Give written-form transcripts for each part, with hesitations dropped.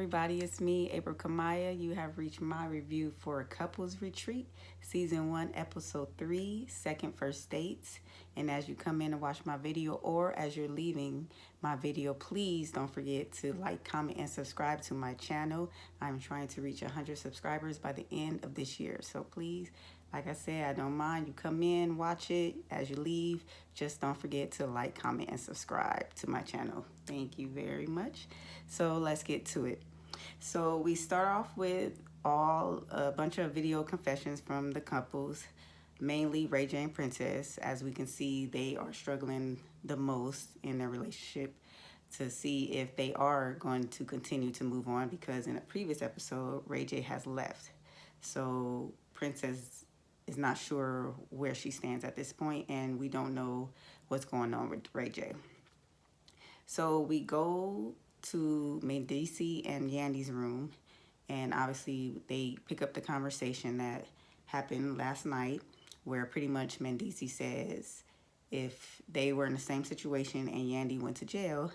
everybody, it's me, April Kamaya. You have reached my review for Couples Retreat, Season 1, Episode 3, Second First Dates. And as you come in and watch my video, or as you're leaving my video, please don't forget to like, comment, and subscribe to my channel. I'm trying to reach 100 subscribers by the end of this year. So please, like I said, I don't mind. You come in, watch it. As you leave, just don't forget to like, comment, and subscribe to my channel. Thank you very much. So let's get to it. So we start off with a bunch of video confessions from the couples, mainly Rayj and Princess. As we can see, they are struggling the most in their relationship to see if they are going to continue to move on, because in a previous episode, Rayj has left. So Princess is not sure where she stands at this point, and we don't know what's going on with Rayj. So we go to mendeecees and Yandy's room, and obviously they pick up the conversation that happened last night, where pretty much mendeecees says if they were in the same situation and Yandy went to jail,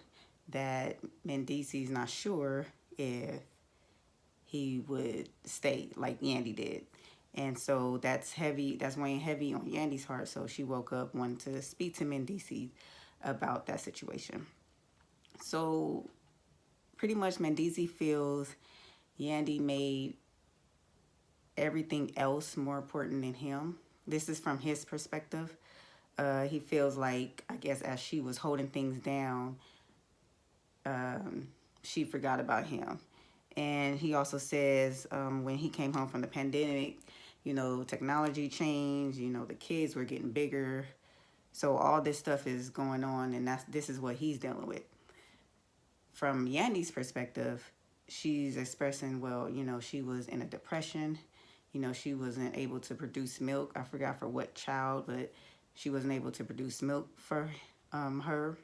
that mendeecees is not sure if he would stay like Yandy did. And so that's weighing heavy on Yandy's heart. So she woke up wanting to speak to mendeecees about that situation. So pretty much mendeecees feels Yandy made everything else more important than him. This is from his perspective. He feels like, I guess, as she was holding things down, she forgot about him. And he also says when he came home from the pandemic, technology changed, the kids were getting bigger. So all this stuff is going on, and this is what he's dealing with. From Yandy's perspective, she's expressing, well, she was in a depression. She wasn't able to produce milk. I forgot for what child, but she wasn't able to produce milk for her.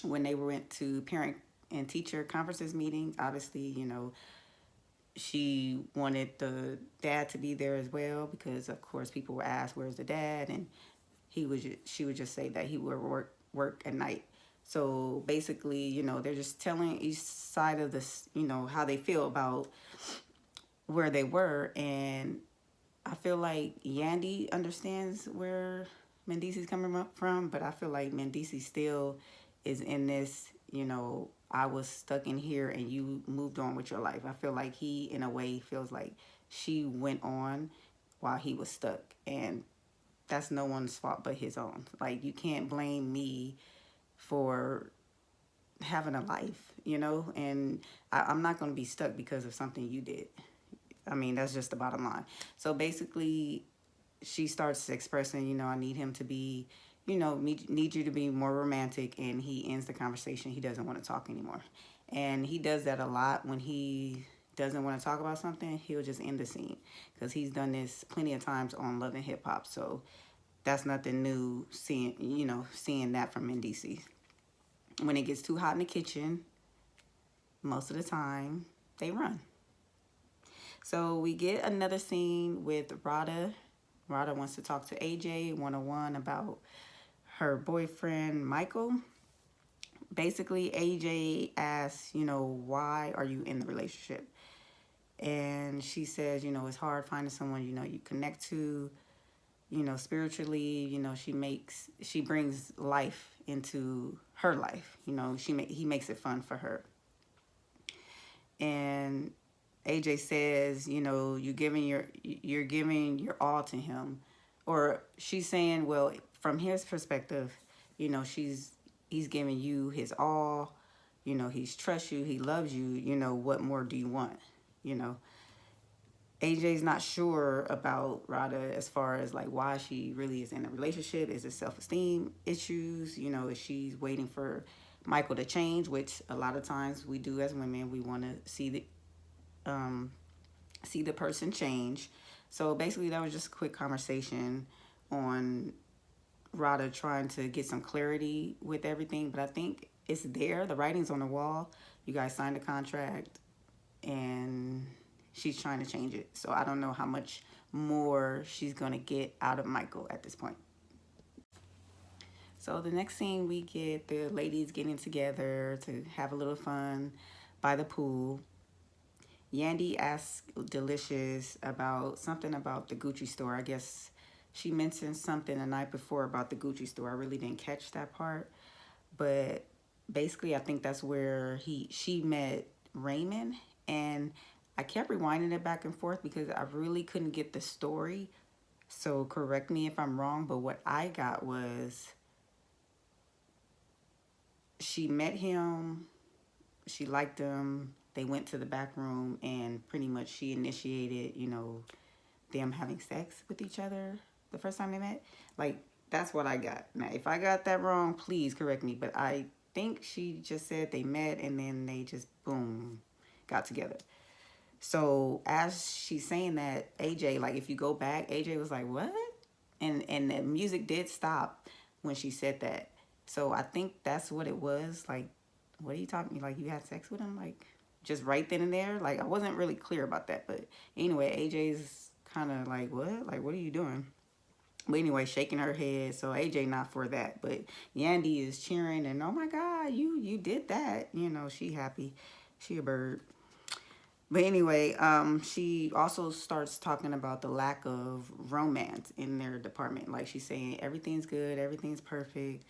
When they went to parent and teacher conferences meetings, obviously, she wanted the dad to be there as well, because of course people were asked, where's the dad? And she would just say that he would work at night. So basically, they're just telling each side of this, how they feel about where they were. And I feel like Yandy understands where mendeecees is coming up from, but I feel like mendeecees still is in this, I was stuck in here and you moved on with your life. I feel like he, in a way, feels like she went on while he was stuck. And that's no one's fault but his own. Like, you can't blame me for having a life, and I'm not going to be stuck because of something you did. I mean, that's just the bottom line. So basically, she starts expressing, I need him to be, need you to be more romantic, and he ends the conversation. He doesn't want to talk anymore. And he does that a lot. When he doesn't want to talk about something, he'll just end the scene, because he's done this plenty of times on Love and Hip Hop. So that's nothing new, seeing that from mendeecees. When it gets too hot in the kitchen, most of the time, they run. So we get another scene with Rada. Rada wants to talk to AJ 101 about her boyfriend, Michael. Basically, AJ asks, why are you in the relationship? And she says, it's hard finding someone, you connect to, spiritually. She brings life into her life. He makes it fun for her. And AJ says, you're giving your all to him. Or she's saying, well, from his perspective, he's giving you his all. He's trusts you, he loves you. What more do you want? AJ's not sure about Rada as far as like why she really is in a relationship. Is it self-esteem issues? Is she waiting for Michael to change, which a lot of times we do as women. We want to see the person change. So basically, that was just a quick conversation on Rada trying to get some clarity with everything. But I think it's there. The writing's on the wall. You guys signed a contract, and she's trying to change it. So I don't know how much more she's going to get out of Michael at this point. So the next scene, we get the ladies getting together to have a little fun by the pool. Yandy asked Deelishis about something about the Gucci store. I guess she mentioned something the night before about the Gucci store. I really didn't catch that part, but basically, I think that's where she met Raymond, and I kept rewinding it back and forth because I really couldn't get the story. So correct me if I'm wrong, but what I got was she met him, she liked him, they went to the back room, and pretty much she initiated, them having sex with each other the first time they met. Like, that's what I got. Now, if I got that wrong, please correct me, but I think she just said they met and then they just, boom, got together. So as she's saying that, AJ, like, if you go back, AJ was like, what? And the music did stop when she said that. So I think that's what it was. Like, what are you talking? Like, you had sex with him? Like, just right then and there? Like, I wasn't really clear about that. But anyway, AJ's kind of like, what? Like, what are you doing? But anyway, shaking her head. So AJ not for that. But Yandy is cheering and, oh my God, you did that. She happy. She a bird. But anyway, she also starts talking about the lack of romance in their department. Like, she's saying everything's good, everything's perfect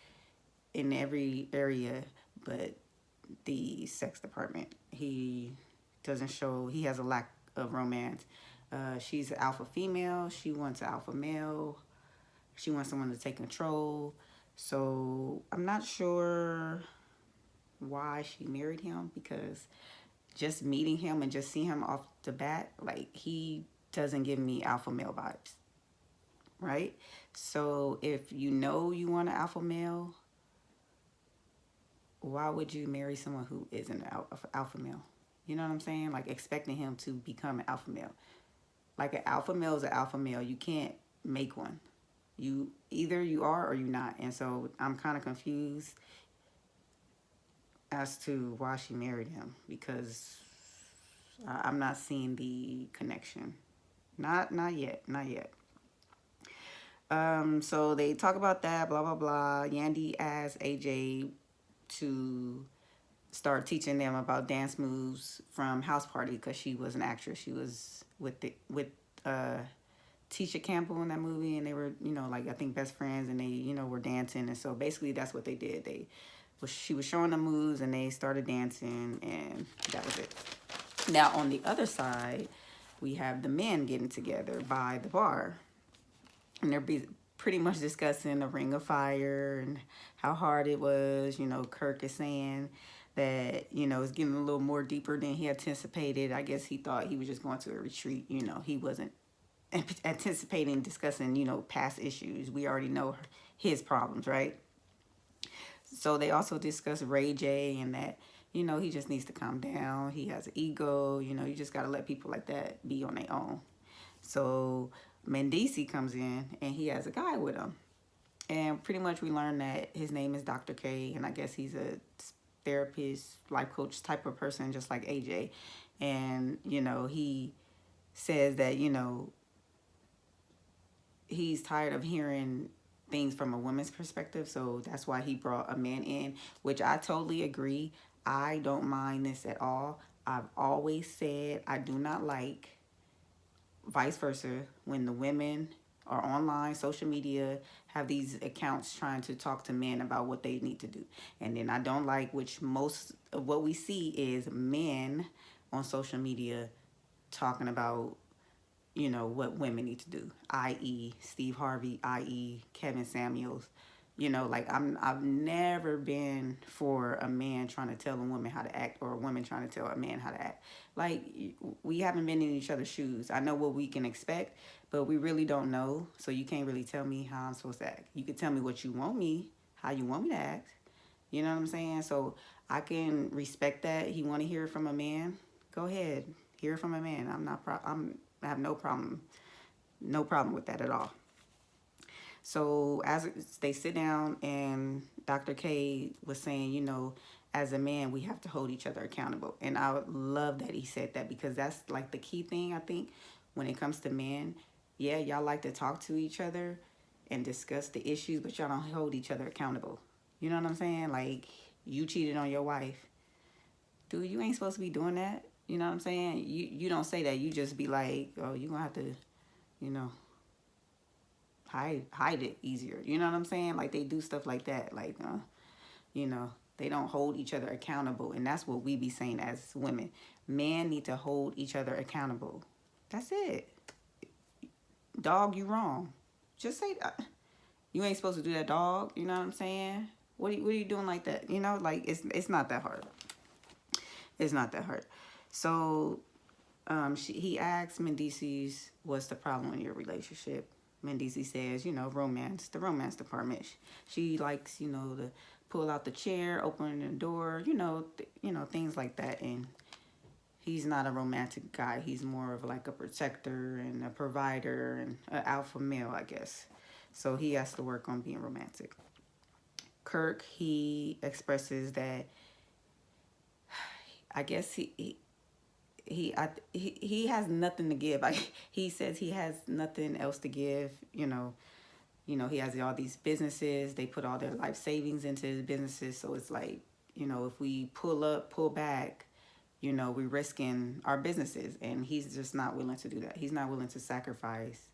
in every area, but the sex department, he doesn't show, he has a lack of romance. She's an alpha female. She wants an alpha male. She wants someone to take control. So I'm not sure why she married him, because just meeting him and just seeing him off the bat, like, he doesn't give me alpha male vibes, right? So if you know you want an alpha male, why would you marry someone who isn't an alpha male? You know what I'm saying? Like, expecting him to become an alpha male. Like, an alpha male is an alpha male. You can't make one. Either you are or you're not. And so I'm kind of confused as to why she married him, because I'm not seeing the connection. Not yet. Not yet. So they talk about that, blah, blah, blah. Yandy asked AJ to start teaching them about dance moves from House Party, because she was an actress. She was with Tisha Campbell in that movie, and they were, like, I think best friends, and they, were dancing. And so basically that's what they did. She was showing them moves, and they started dancing, and that was it. Now, on the other side, we have the men getting together by the bar, and they're pretty much discussing the Ring of Fire and how hard it was. Kirk is saying that, it's getting a little more deeper than he anticipated. I guess he thought he was just going to a retreat. He wasn't anticipating discussing, past issues. We already know his problems, right? So they also discuss rayj, and that, he just needs to calm down. He has an ego. You just got to let people like that be on their own. So Mendeecees comes in, and he has a guy with him. And pretty much we learn that his name is Dr. K, and I guess he's a therapist, life coach type of person, just like AJ. And, he says that, he's tired of hearing things from a woman's perspective, so that's why he brought a man in, which I totally agree. I don't mind this at all. I've always said I do not like, vice versa, when the women are online, social media, have these accounts trying to talk to men about what they need to do. And then I don't like, which most of what we see is men on social media talking about, what women need to do, i.e. Steve Harvey, i.e. Kevin Samuels. Like, I've never been for a man trying to tell a woman how to act, or a woman trying to tell a man how to act. Like, we haven't been in each other's shoes. I know what we can expect, but we really don't know. So you can't really tell me how I'm supposed to act. You can tell me what you want me, how you want me to act. You know what I'm saying? So I can respect that. He want to hear it from a man. Go ahead, hear it from a man. I have no problem with that at all. So as they sit down, and Dr. K was saying, as a man, we have to hold each other accountable. And I would love that he said that, because that's like the key thing, I think, when it comes to men. Yeah, y'all like to talk to each other and discuss the issues, but y'all don't hold each other accountable. You know what I'm saying? Like, you cheated on your wife. Dude, you ain't supposed to be doing that. You know what I'm saying? You don't say that. You just be like, oh, you're gonna have to, you know, hide it easier. You know what I'm saying? Like they do stuff like that. Like, you know, they don't hold each other accountable, and that's what we be saying as women. Men need to hold each other accountable. That's it. Dog, you wrong. Just say that. You ain't supposed to do that, dog. You know what I'm saying? What are you doing like that? You know, like it's not that hard. It's not that hard. So he asks mendeecees, what's the problem in your relationship? Mendeecees says, you know, romance, the romance department. She likes, you know, to pull out the chair, open the door, you know, things like that. And he's not a romantic guy. He's more of like a protector and a provider and an alpha male, I guess. So he has to work on being romantic. Kirk, he expresses that I guess he has nothing to give. He says he has nothing else to give. He has all these businesses. They put all their life savings into his businesses. So it's like, if we pull back, we're risking our businesses. And he's just not willing to do that. He's not willing to sacrifice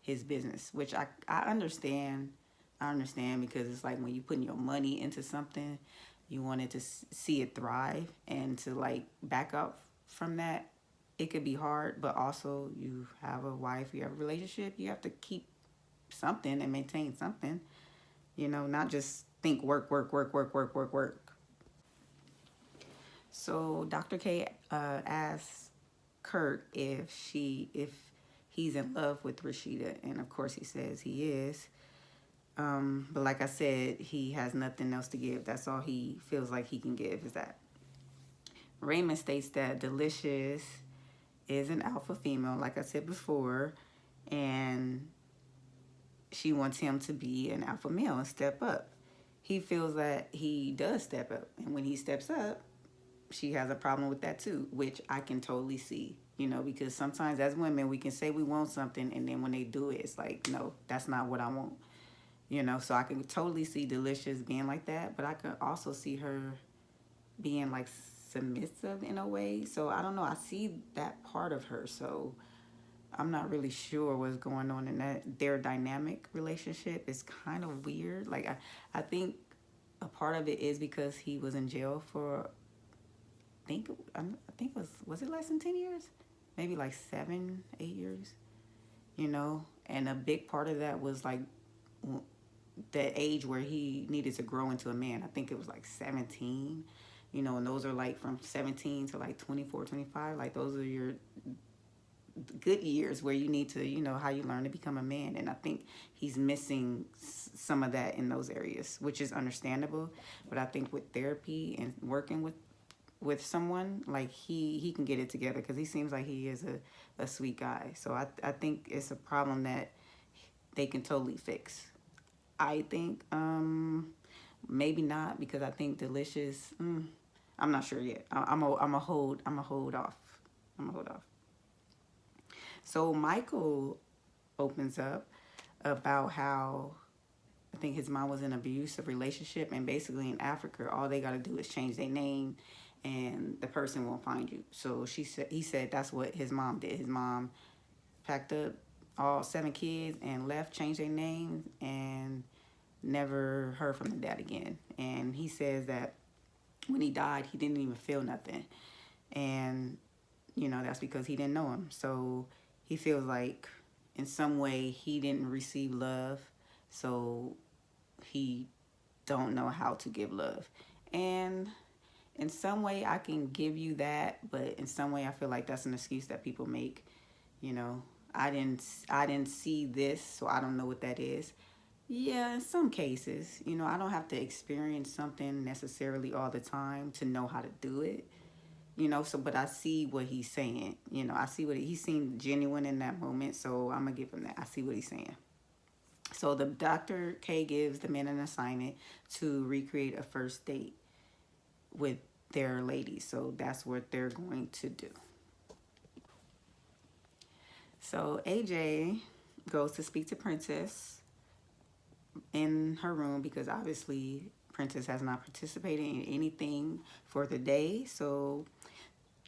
his business, which I understand. I understand because it's like when you putting your money into something, you wanted to see it thrive, and to like back up from that, it could be hard. But also, you have a wife, you have a relationship, you have to keep something and maintain something, not just think work, work, work, work, work, work, work. So Dr. K asks Kirk if he's in love with Rasheeda, and of course he says he is. But like I said, he has nothing else to give. That's all he feels like he can give is that. Raymond states that Deelishis is an alpha female, like I said before, and she wants him to be an alpha male and step up. He feels that he does step up, and when he steps up, she has a problem with that too, which I can totally see, because sometimes as women, we can say we want something, and then when they do it, it's like, no, that's not what I want. So I can totally see Deelishis being like that, but I could also see her being like submissive in a way. So I don't know. I see that part of her. So I'm not really sure what's going on in their dynamic relationship. It's kind of weird. Like I think a part of it is because he was in jail for I think it was it less than 10 years? Maybe like 7, 8 years. And a big part of that was like that age where he needed to grow into a man. I think it was like 17, and those are like from 17 to like 24, 25. Like those are your good years where you need to, how you learn to become a man. And I think he's missing some of that in those areas, which is understandable. But I think with therapy and working with someone, like he can get it together, because he seems like he is a sweet guy. So I think it's a problem that they can totally fix. I think maybe not, because I think Deelishis. I'm not sure yet. I'm a hold off. I'm a hold off. So Michael opens up about how I think his mom was in an abusive relationship, and basically in Africa, all they got to do is change their name, and the person won't find you. So he said that's what his mom did. His mom packed up all 7 kids and left, changed their names, and never heard from the dad again. And he says that when he died, he didn't even feel nothing. And, that's because he didn't know him. So he feels like in some way he didn't receive love. So he don't know how to give love. And in some way I can give you that, but in some way I feel like that's an excuse that people make. I didn't see this, so I don't know what that is. Yeah, in some cases, I don't have to experience something necessarily all the time to know how to do it. But I see what he's saying. I see what he seemed genuine in that moment, so I'm gonna give him that. I see what he's saying. So the Dr. K gives the men an assignment to recreate a first date with their ladies. So that's what they're going to do. So AJ goes to speak to Princess in her room, because obviously Princess has not participated in anything for the day. So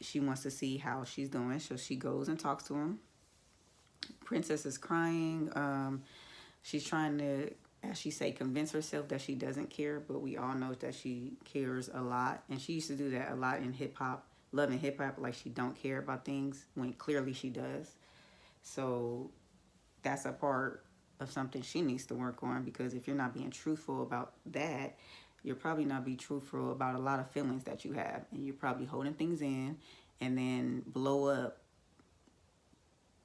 she wants to see how she's doing, so she goes and talks to him. Princess is crying. She's trying to, as she say, convince herself that she doesn't care, but we all know that she cares a lot, and she used to do that a lot in hip hop, Love and Hip Hop, like she don't care about things when clearly she does. So that's a part of something she needs to work on, because if you're not being truthful about that, you're probably not be truthful about a lot of feelings that you have, and you're probably holding things in and then blow up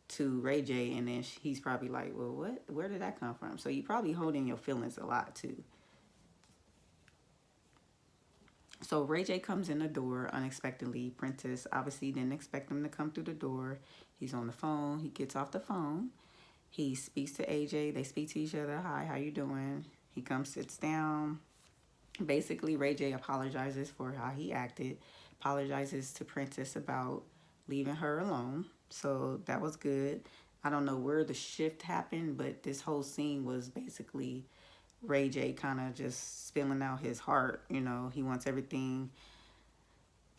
to Ray J, and then he's probably like, well, what, where did that come from? So you probably holding your feelings a lot too. So Ray J comes in the door unexpectedly. Princess obviously didn't expect him to come through the door. He's on the phone. He gets off the phone. He speaks to AJ. They speak to each other. Hi, how you doing? He comes, sits down. Basically, Ray J apologizes for how he acted, apologizes to Princess about leaving her alone. So that was good. I don't know where the shift happened, but this whole scene was basically Ray J kind of just spilling out his heart. You know, he wants everything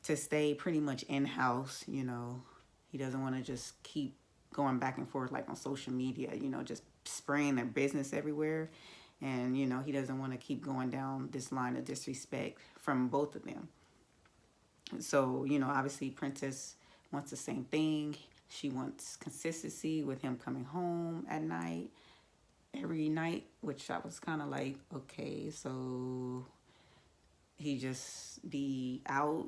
to stay pretty much in-house. You know, he doesn't want to just keep going back and forth like on social media, you know, just spraying their business everywhere. And, you know, he doesn't want to keep going down this line of disrespect from both of them. So, you know, obviously Princess wants the same thing. She wants consistency with him coming home at night, every night, which I was kind of like, okay, so he just be out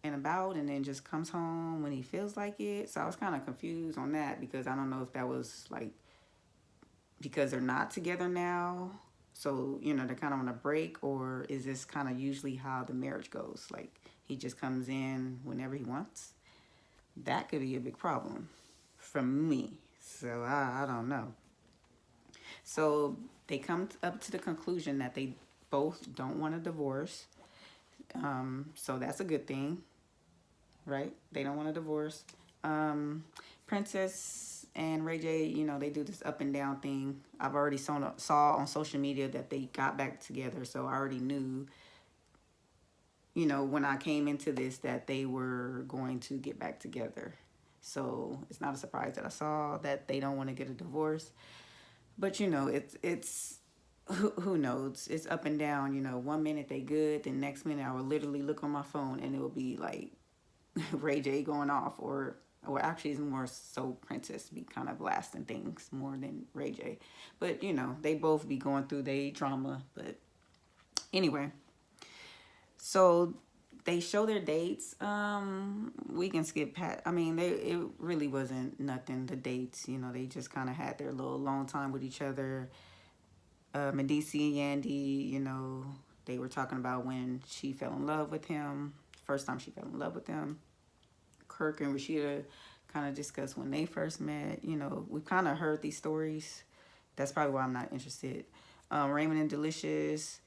and about and then just comes home when he feels like it. So I was kind of confused on that, because I don't know if that was like because they're not together now, so you know they're kind of on a break, or is this kind of usually how the marriage goes, like he just comes in whenever he wants? That could be a big problem for me. So I don't know. So they come up to the conclusion that they both don't want a divorce. So that's a good thing, right? They don't want a divorce. Princess and Ray J, you know, they do this up and down thing. I've already saw on social media that they got back together, so I already knew, you know, when I came into this that they were going to get back together. So it's not a surprise that I saw that they don't want to get a divorce. But you know, it's who knows? It's up and down. You know, one minute they good, the next minute I will literally look on my phone and it will be like Ray J going off, or actually it's more so Princess be kind of blasting things more than Ray J. But you know, they both be going through their drama. But anyway, so they show their dates. We can skip past. I mean, it really wasn't nothing. The dates, you know, they just kind of had their little alone time with each other. Mendeecees and Yandy, you know, they were talking about when she fell in love with him. First time she fell in love with him. Kirk and Rasheeda kind of discussed when they first met. You know, we kind of heard these stories. That's probably why I'm not interested. Raymond and deelishis,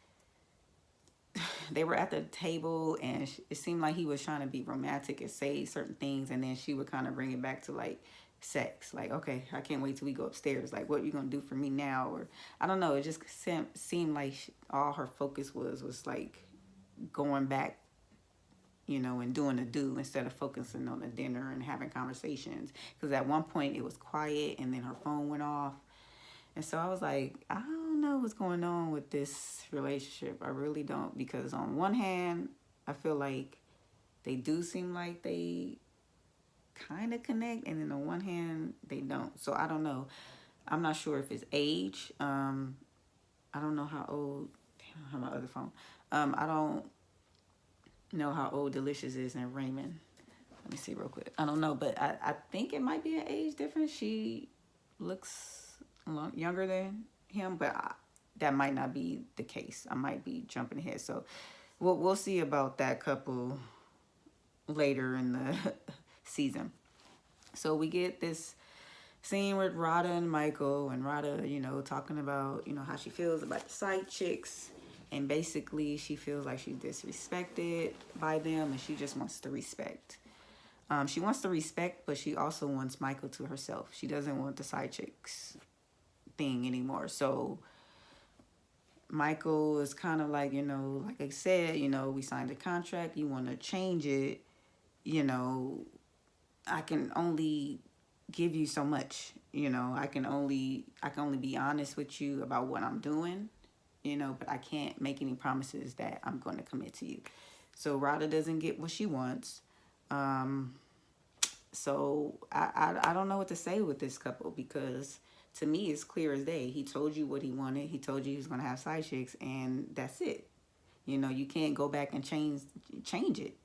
they were at the table and it seemed like he was trying to be romantic and say certain things, and then she would kind of bring it back to like sex, like, okay, I can't wait till we go upstairs, like what you gonna do for me now? Or I don't know, it just seemed like all her focus was like going back, you know, and doing the do instead of focusing on the dinner and having conversations, because at one point it was quiet and then her phone went off. And so I was like, I don't know what's going on with this relationship. I really don't. Because on one hand, I feel like they do seem like they kind of connect. And then on one hand, they don't. So I don't know. I'm not sure if it's age. I don't know how old. Damn, I have my other phone. I don't know how old deelishis is and Raymond. Let me see real quick. I don't know. But I think it might be an age difference. She looks younger than him, but that might not be the case. I might be jumping ahead, so we'll see about that couple later in the season. So we get this scene with Rada and Michael, and Rada, you know, talking about, you know, how she feels about the side chicks, and basically she feels like she's disrespected by them, and she just wants to respect. She wants to respect, but she also wants Michael to herself. She doesn't want the side chicks thing anymore. So Michael is kind of like, you know, like I said, you know, we signed a contract, you want to change it, you know, I can only give you so much. You know, I can only be honest with you about what I'm doing, you know, but I can't make any promises that I'm going to commit to you. So Rada doesn't get what she wants. So I don't know what to say with this couple, because to me it's clear as day. He told you what he wanted. He told you he was going to have side chicks, and that's it. You know, you can't go back and change it.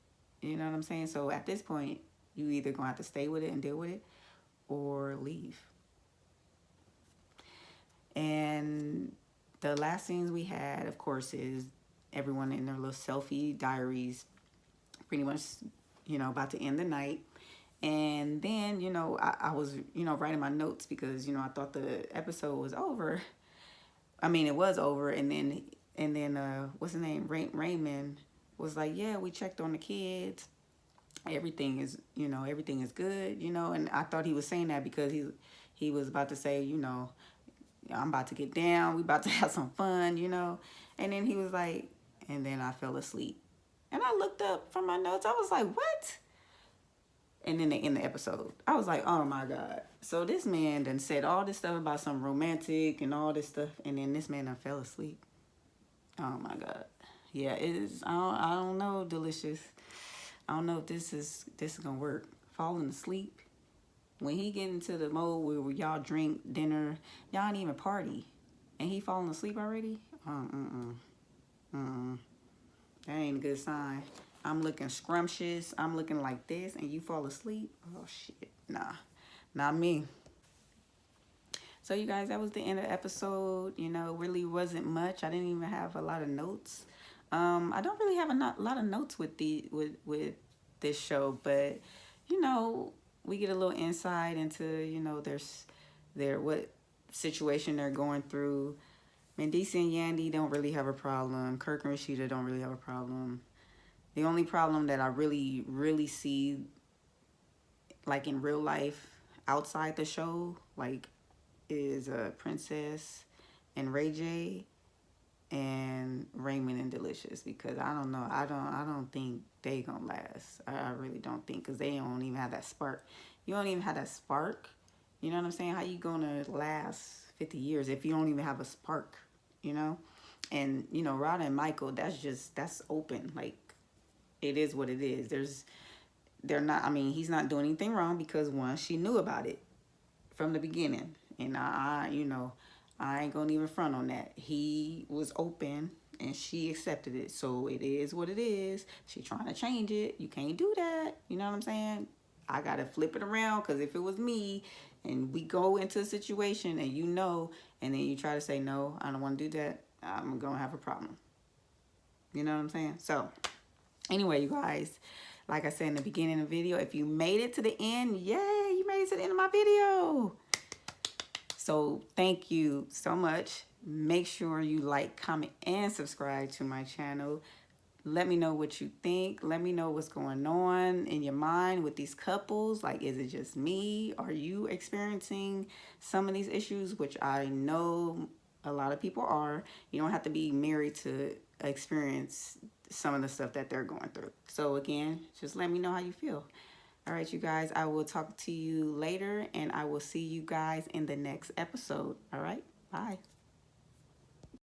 You know what I'm saying? So at this point, you either going to have to stay with it and deal with it, or leave. And the last scenes we had, of course, is everyone in their little selfie diaries, pretty much, you know, about to end the night. And then, you know, I was, you know, writing my notes because, you know, I thought the episode was over. I mean, it was over. And then what's his name? Raymond was like, yeah, we checked on the kids. Everything is, you know, everything is good, you know. And I thought he was saying that because he was about to say, you know, I'm about to get down. We about to have some fun, you know. And then he was like, and then I fell asleep. And I looked up from my notes. I was like, what? And then they end the episode. I was like, oh my God. So this man done said all this stuff about some romantic and all this stuff, and then this man done fell asleep. Oh my God. Yeah, it is. I don't know, Delicious. I don't know if this is gonna work. Falling asleep. When he get into the mode where y'all drink dinner, y'all ain't even party, and he falling asleep already. That ain't a good sign. I'm looking scrumptious. I'm looking like this, and you fall asleep. Oh shit, nah, not me. So you guys, that was the end of the episode. You know, really wasn't much. I didn't even have a lot of notes. I don't really have a lot of notes with with this show, but you know, we get a little insight into, you know, their what situation they're going through. Mendeecees and Yandy don't really have a problem. Kirk and Rasheeda don't really have a problem. The only problem that I really see, like in real life, outside the show, like, is Princess and rayj and Raymond and Deelishis, because I don't know. I don't think they gonna last. I really don't think, because they don't even have that spark. You don't even have that spark. You know what I'm saying? How you gonna last 50 years if you don't even have a spark? You know? And, you know, Rada and Michael, that's open. Like, it is what it is. They're not, I mean, he's not doing anything wrong, because one, she knew about it from the beginning. And you know, I ain't gonna even front on that. He was open and she accepted it. So it is what it is. She trying to change it. You can't do that. You know what I'm saying? I gotta flip it around, because if it was me and we go into a situation and you know, and then you try to say, no, I don't want to do that, I'm gonna have a problem. You know what I'm saying? So anyway, you guys, like I said in the beginning of the video, if you made it to the end, yay, you made it to the end of my video. So thank you so much. Make sure you like, comment, and subscribe to my channel. Let me know what you think. Let me know what's going on in your mind with these couples. Like, is it just me? Are you experiencing some of these issues, which I know a lot of people are? You don't have to be married to experience some of the stuff that they're going through. So again, just let me know how you feel. All right, you guys, I will talk to you later, and I will see you guys in the next episode. All right, bye.